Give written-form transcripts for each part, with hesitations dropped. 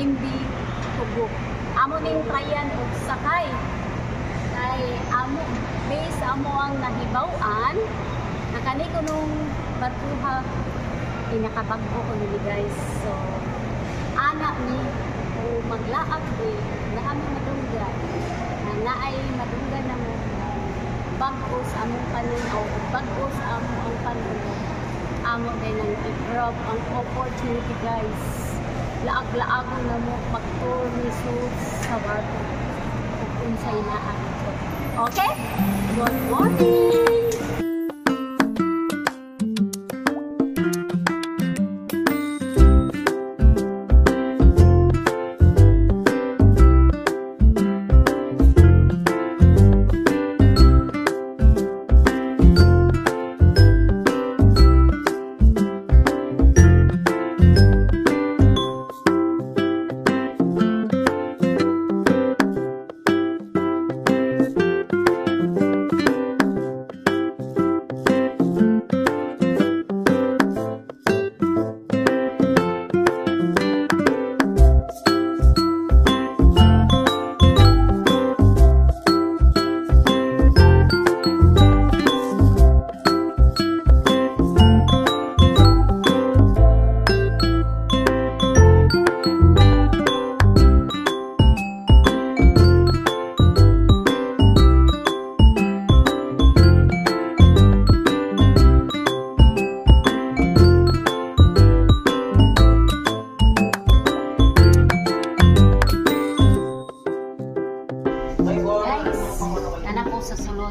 MB Tubo. Amo ning trayan og sakay. Kay amo base amo ang nahibaw-an nakani ko nung barkuha pinakabag-o ko nili guys. So ana ni o maglaag di na amo madunggan na naay madunggan na mo bagos among panin o bagos amo ang panin amo din ang i-grab ang opportunity guys. Laag-laagon na mo mag-tour ni sa barko kung unsay naa. Okay? Good morning!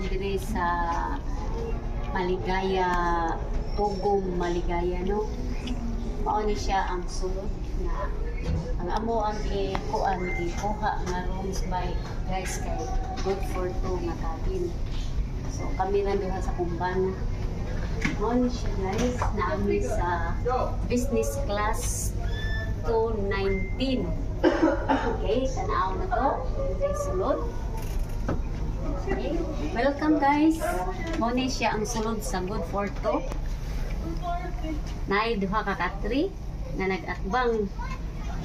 Dire sa Maligaya, Pugong Maligaya, no? Mao ni siya ang sulod na ang amo ang ikuha nga rooms by guys kay good for two nga cabin. So kami lang diha sa Kumbana. Mao ni siya guys na ami sa business class 219. Okay, tanaw na to. Yung sulod. Okay. Welcome guys. Muna siya ang sulod sa good for two. Naay duha ka katri na nag-akbang.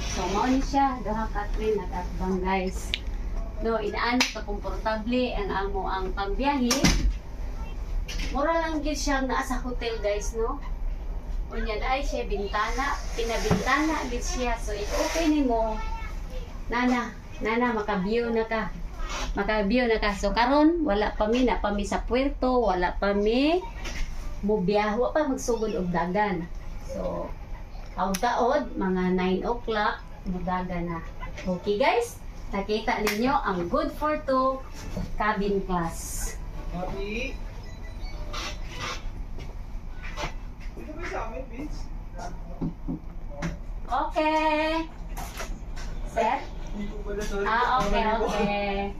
So muna siya duha ka katri nag-akbang guys. No, inaan ka komportable ang amo ang pagbiyahe. Mura lang gid siya naa sa hotel guys, no. Unya dai siya bintana, pinabintana gid siya. So i-open nimo. Nana maka-view na ka. So karon wala pa mi na pa mi sa puerto, wala pa mi mubiyaho pa magsugod og dagan. So taod mga 9 o'clock mudagan na. Okay guys, nakita ninyo ang good for two cabin class. Okay. Set? Okay.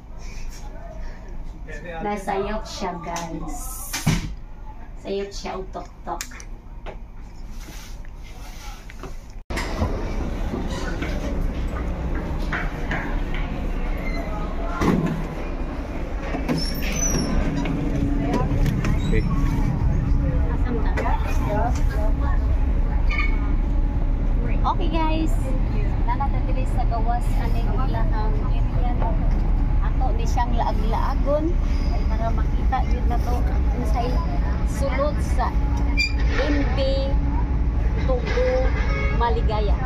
Nasayok siya guys. Sayok siya ang tok-tok. Okay. Asam ka? Okay guys. Nanatili sa gawas aning ilahang area no. Ato ni siyang laag-laagon ay para makita yun na to sa sulod sa MB Tubo Maligaya.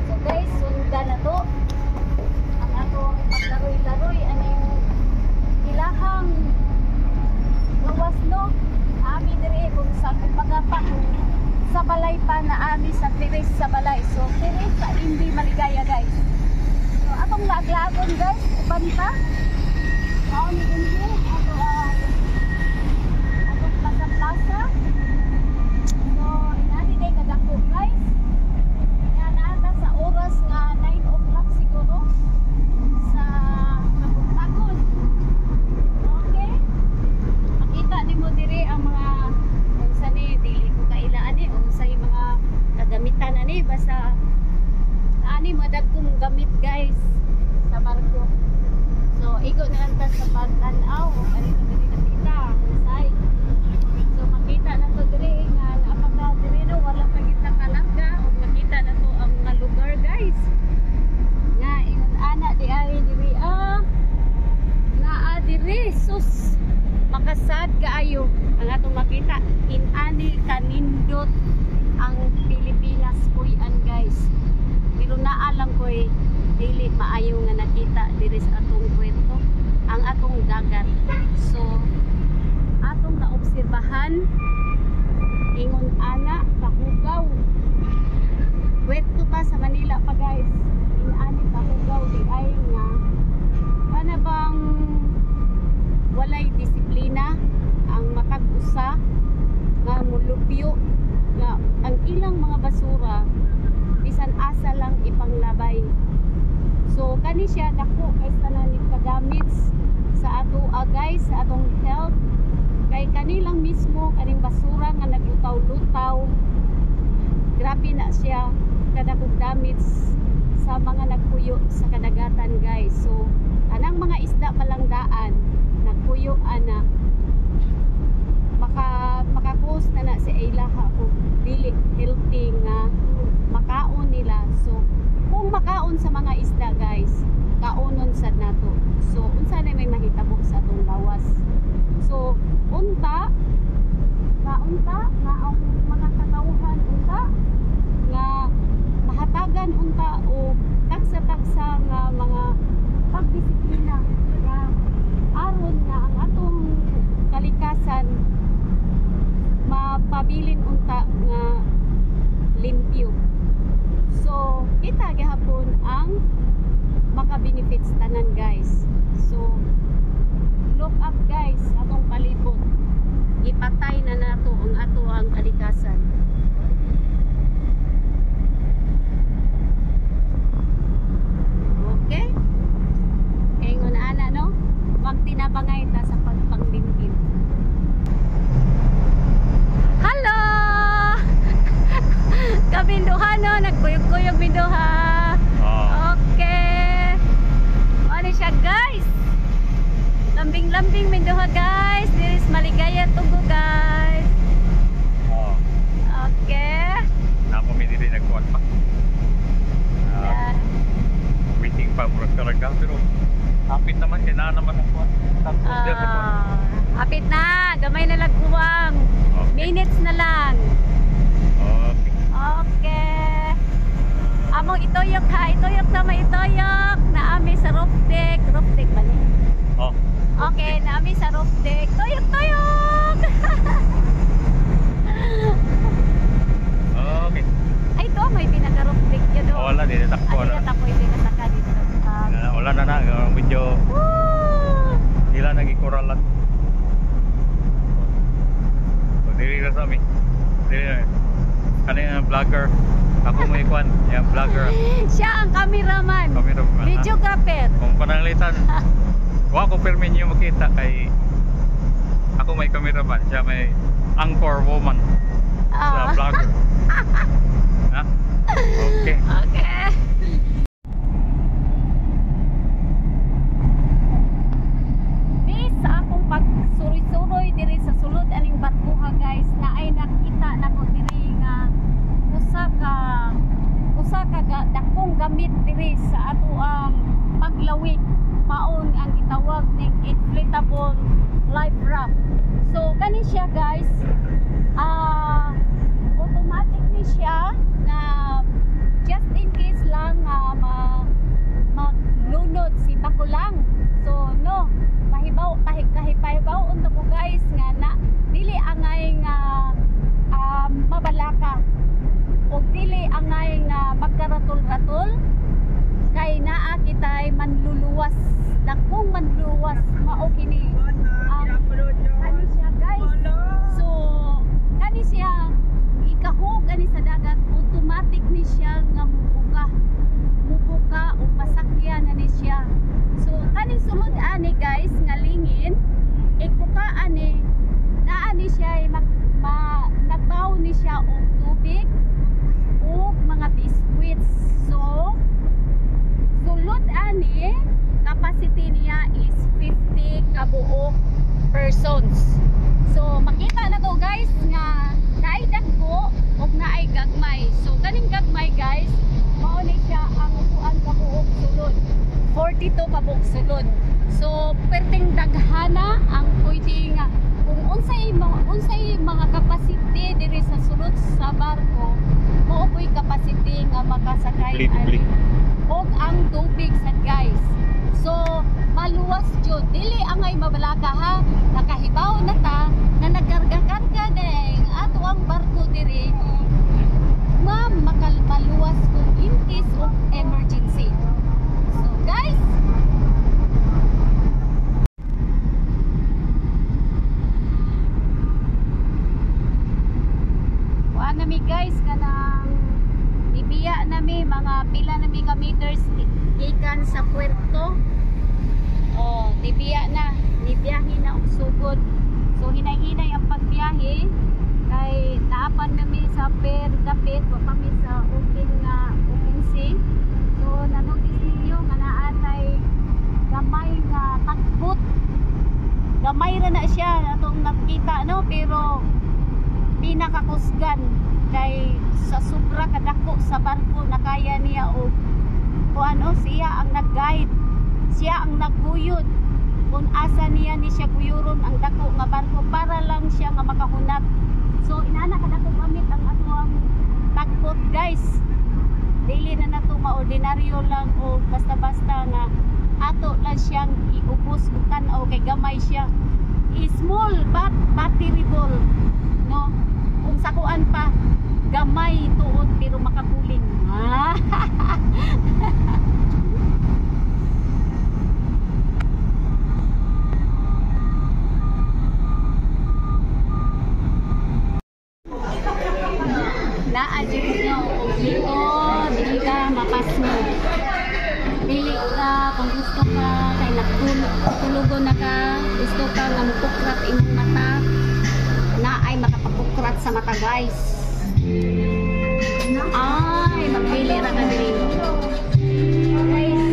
So guys, sundan na to ang atong paglaroy-laroy aning ilahang gawas no. Ami diri kung sa pagapa sa balay pa na ami sa Tiris sa balay. So Tiris sa MB Maligaya guys. So atong laag-laagon guys, uban pa. Mao ni MB atong plaza. So inani day kadako guys. Yan ata sa oras nga 9 o'clock siguro sa Kapugtagon. Okay? Makita nimo diri ang mga unsa ni dili ko kailaan ni unsay mga kagamitan ani basta ani madagkong gamit guys sa barko. So igo na lang ta sa pagtan-aw ani to diri nakita unsay. So makita na to diri nga napaka diri no wala pa kita kalangga ug makita na to ang mga lugar guys. maayo nga nakita diri sa atong puerto, ang atong dagat. So atong naobserbahan ingon ana kahugaw. Puerto ta sa Manila pa guys. Inani kahugaw di ay nga ana bang walay disiplina ang matag usa nga mulupyo nga ang ilang mga basura bisan asa lang ipanglabay. So kani siya dako kay tanan ni kadamits sa ato guys, sa atong health, kay kanilang mismo kaning basura nga naglutaw-lutaw, grabe na siya kadakog damage sa mga nagpuyo sa kadagatan guys. So anang mga isda palang daan nagpuyo ana maka-cause na si Aylaha o dili healthy nga makaon nila. So kung makaon sa mga isda guys, kaunon sad nato. So unsa na may mahitabo sa atong lawas. So unta nga ang mga katawhan unta nga mahatagan unta o tagsa-tagsa nga mga pagdisiplina nga aron nga ang atong kalikasan mapabilin unta nga limpyo. So kita gihapon ang maka-benefits tanan guys. So look up guys atong palibot, ipatay na nato ang ato ang kalikasan. Okay, ingon ana no, magtinabangay ta sa pagpanglimpyo. Hello! Kabinduhan no, nagkuyog-kuyog binduha. Okay. Ano siya guys? Lambing-lambing binduha guys. This is Maligaya Tugo guys. Okay. Napamili rin nagkuhan pa. Waiting pa murag talaga pero hapit naman kaya na naman ang kuhan. Hapit na, gamay na lagkuwang. Okay. Minutes na lang. Okay. Okay. Among itoyok ha, itoyok na may itoyok. Naami sa roof deck. Roof deck ba niya? Oh. Okay, naami sa roof deck. Toyok, toyok! Okay. Ay, ito may pinaka-roof deck yun. Oh, wala din takpo Ay, na. tapo hindi kasaka dito. Wala na medyo Woo! nila nagikuralan. So, dili na sa amin. Dili na. Kanina vlogger. Ako may ikuan. Yung vlogger. Siya ang cameraman. Cameraman. Videographer. Kung pananglitan. Kung ako permin nyo makita kay ako may cameraman. Siya may anchor woman sa vlogger. Ha? Okay. Okay. Sa akong pagsuroy-suroy diri sa sulod aning barkuha guys, na ay nakita nako diri nga usa ka dakong gamit diri sa ato ang paglawig, maon ang gitawag ning inflatable life raft. So kani siya guys, automatic ni siya na just in case lang maglunod si bakulang. So no, kahibaw unta ko guys nga na dili angay nga mabalaka o dili angay nga magkaratul-ratul kay naa kitay manluluwas, dakong manluluwas mao kini kani siya guys. So kani siya ikahog ani sa dagat, automatic ni siya nga mubuka o pasakyan na ni siya. So kaning sulod ani guys nga lingin, ikukaan ni naa ni siya nagbaw ni siya og tubig o mga biscuits. So sulod ani capacity niya is 50 kabuok persons. So makita na to guys nga naay dagko ug naay gagmay. So kaning gagmay guys, mao ni siya ang upuan kabuok sulod, 42 kabuok sulod. So perting daghana ang pwede nga kung unsay mga capacity diri sa sulod sa barko, mao po'y capacity nga makasakay Dubli. o og ang tubig sad guys. So maluwas jud, dili angay mabalaga ha, nakahibaw na ta na nagkarga-karga deng ato ang barko diri maluwas kung in case of emergency. So guys, kuha nami guys kanang ibiya nami mga pila nami ka meters ikan sa puerto. Oh, nibiya na, nibiyahe na og sugod. So hinay-hinay ang pagbiyahe kay naapan nami sa per dapit wa kami sa open sea. So nanotice ninyo nga naatay gamay nga tagbot. Gamay ra na siya atong nakita no, pero pinakakusgan kay sa sobra kadako sa barko na kaya niya og kuano siya ang nag-guide, siya ang nagbuyod kung asa niya ni siya guyuron ang dako nga barko para lang siya nga makahunat. So inana kadako gamit ang ato ang tagbot guys, dili na nato maordinaryo lang o basta-basta nga ato lang siyang iubos ug tan-aw kay gamay siya. Small but batteryable no, kung sakuan pa gamay tuod pero makapuling. Na-adjust nyo kung dito, dili ka mapasmo. Dili ka kung gusto ka kay nagtulugon na ka, gusto ka nga mapukrat imong mata, na ay makapapukrat sa mata guys. Ay, magpili ra ka diri. Guys,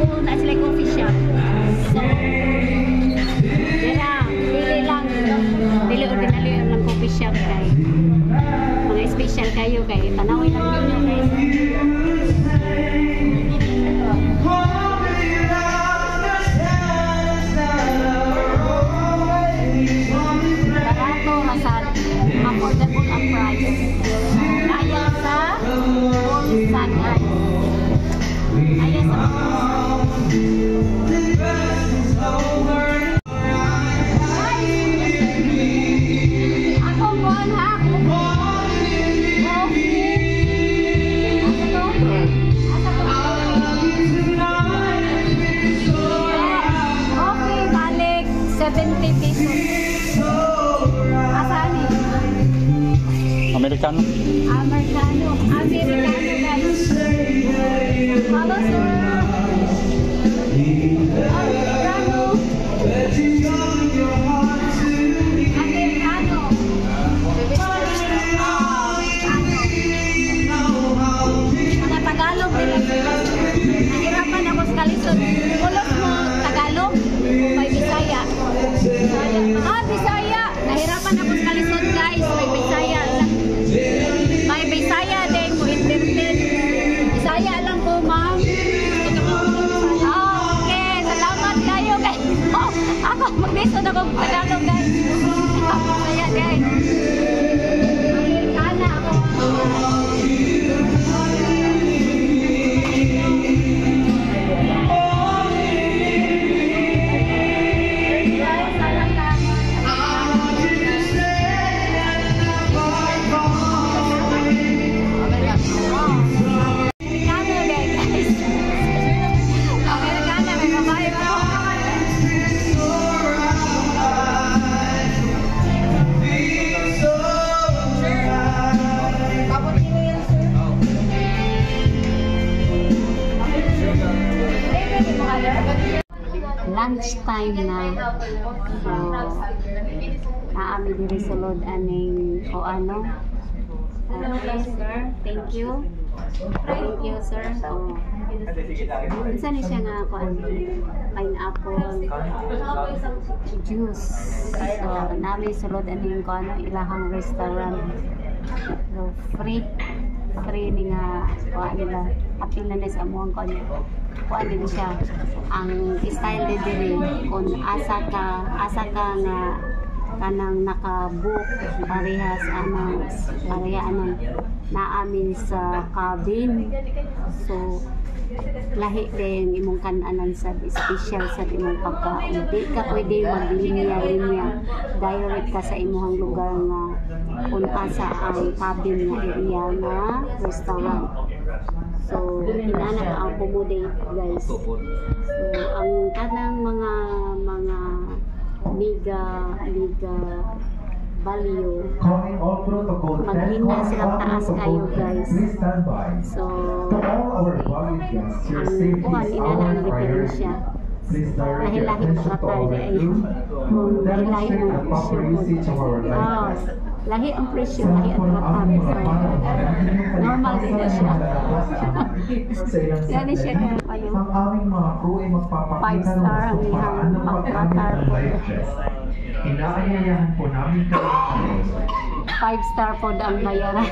kung na sila coffee shop. So, dira, dili lang, dili ordinaryo lang coffee shop kay mga special kayo kay tanawin lang yun guys. Barato, masad, affordable ang price. Kaya sa Bulsa guys. Kaya sa akong buwan ha. Okay, balik 70 pesos. Asaan eh? Amerikano. Amerikano guys. Hello sir. Amerikano. Mga Tagalog nila. Nahirapan ako sa kalisod. Ulos mo Tagalog o may Bisaya? Bisaya. Nahirapan ako sa kalisod guys. May Bisaya lang. May Bisaya din mo entertain. Bisaya lang po ma'am. Okay, salamat kayo guys. Ako mag-listen ako Tagalog guys. Bisaya guys. Amerikana ako. Lunch time na. So, naami diri sulod aning o ano. Okay, sir. Thank you. Thank you, sir. So, isa ni siya nga pineapple juice. So, naami sulod aning ko ano ilahang restaurant. So, free ni nga nila apil na sa amuang ko niya. Kuan din siya ang style din diri kung asa ka nga kanang naka-book parehas pareha anang naamin sa cabin. So lahi din imong kananan sa special sa imong pagkaon. Di ka pwede maglinya-linya. Direct ka sa imong lugar nga kung asa ang cabin nga area nga restaurant. So, hinana ka ang accommodate, guys. So, ang kanang mga mega value, maghina silang taas kayo, guys. So, ang buwan, inana ang diferensya. Lahi-lahi po katar di ay kung lahi ang presyo. Lahi ang presyo, lahi ang katar. So, normal din na siya. Yan siya na kayo. 5 star ang ihang pagkatar po. Inaanyayahan po namin kayo. 5 star po ang bayaran.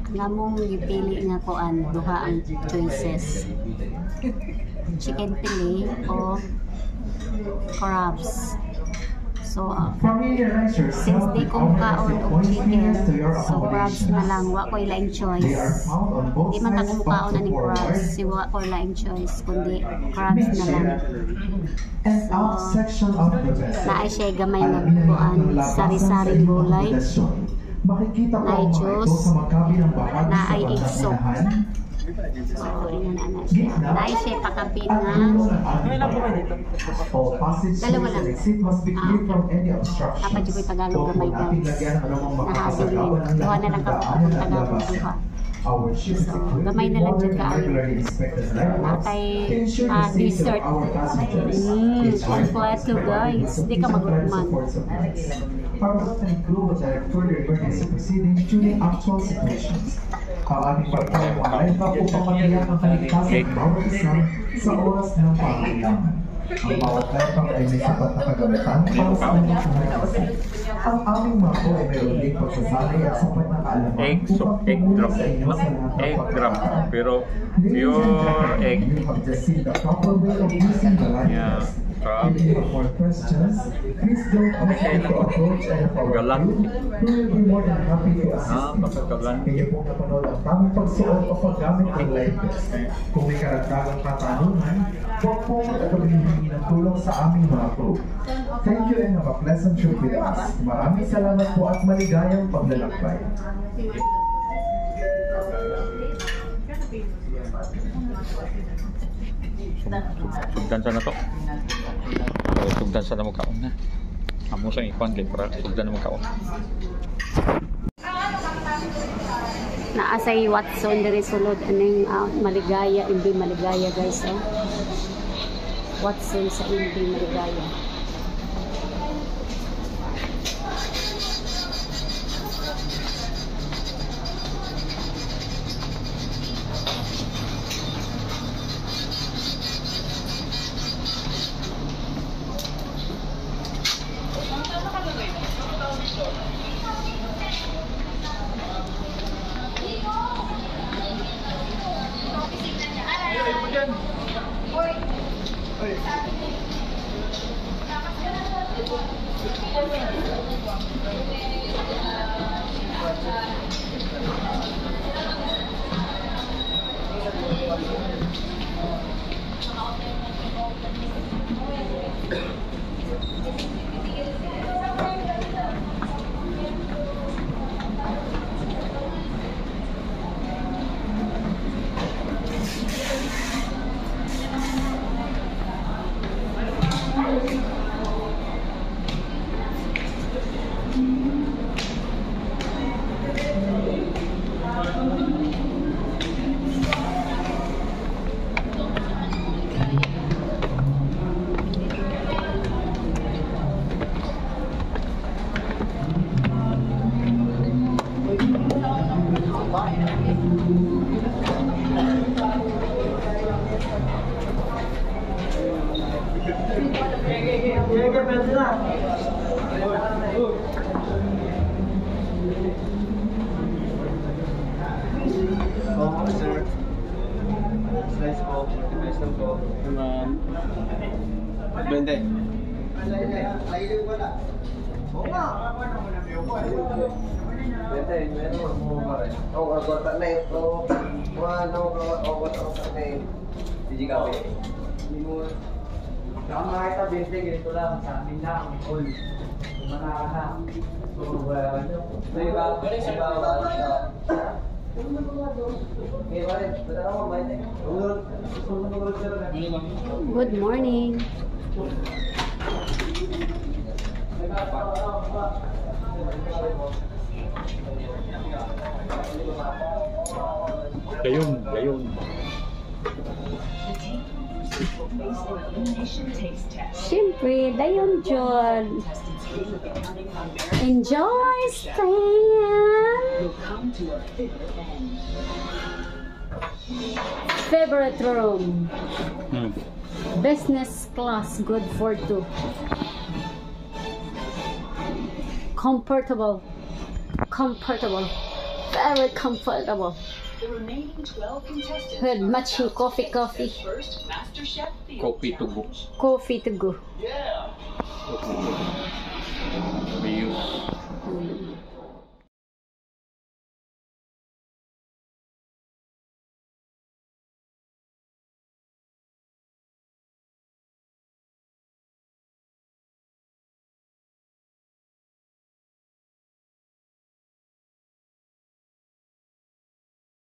Namong gipili nga ko duha ang choices. Chicken fillet o crabs. So, since di ko kaon og chicken, so crabs na lang, wa ko'y laing choice. Di man ta kumukaon na ni crabs, si wa ko'y laing choice, kundi crabs na lang. So, naay siya gamay nga kuan, sari-saring gulay. Naay juice, naay egg soup. So, yun na siya. Naay siya pakapin nga. Dalawa lang. Dapat yung Tagalog gamay, guys. Nakabilin. Duha na lang kapag akong Tagalog duha. So, gamay na lang dyan kaawin. Nakay dessert. Kompleto, guys. Hindi ka maglukman. Para often include further emergency proceedings during actual situations. Ang ating pagkain ay kapupamatiyak ang kaligtasan ng bawat isa sa oras ng pangailangan. Ang bawat item ay may sapat na kagamitan para sa kanyang pangailangan. Ang aming mako ay mayroon din pagsasanay at sapat na kaalaman Egg soup, egg drop. Egg drop. Pero pure egg. You have just seen the proper way of using the lighters. If you have more questions, please don't hesitate to approach any of our group. We will be more than happy to assist you. Kaya po napanood ang tamang pagsuot o paggamit ng life vest. Kung may karagdagang katanungan, huwag po mag-agabihin ng tulong sa aming mga group. Thank you and have a pleasant trip with us. Maraming salamat po at maligayang paglalakbay. Sugdan sa na to. Sugdan sa na mo kaon na. Amo sa ikuan kay para sugdan na mo kaon. Naasay Watson diri sulod aning Maligaya, Imbi Maligaya, guys. Watson sa Imbi Maligaya. Good morning. Gayon. Siyempre, dayon John. Enjoy, Stan! Favorite room. Business class, good for two. Comfortable. Very comfortable. The remaining 12 contestants With matching coffee. first MasterChef field Coffee to go. Coffee to go. Views. Hmm.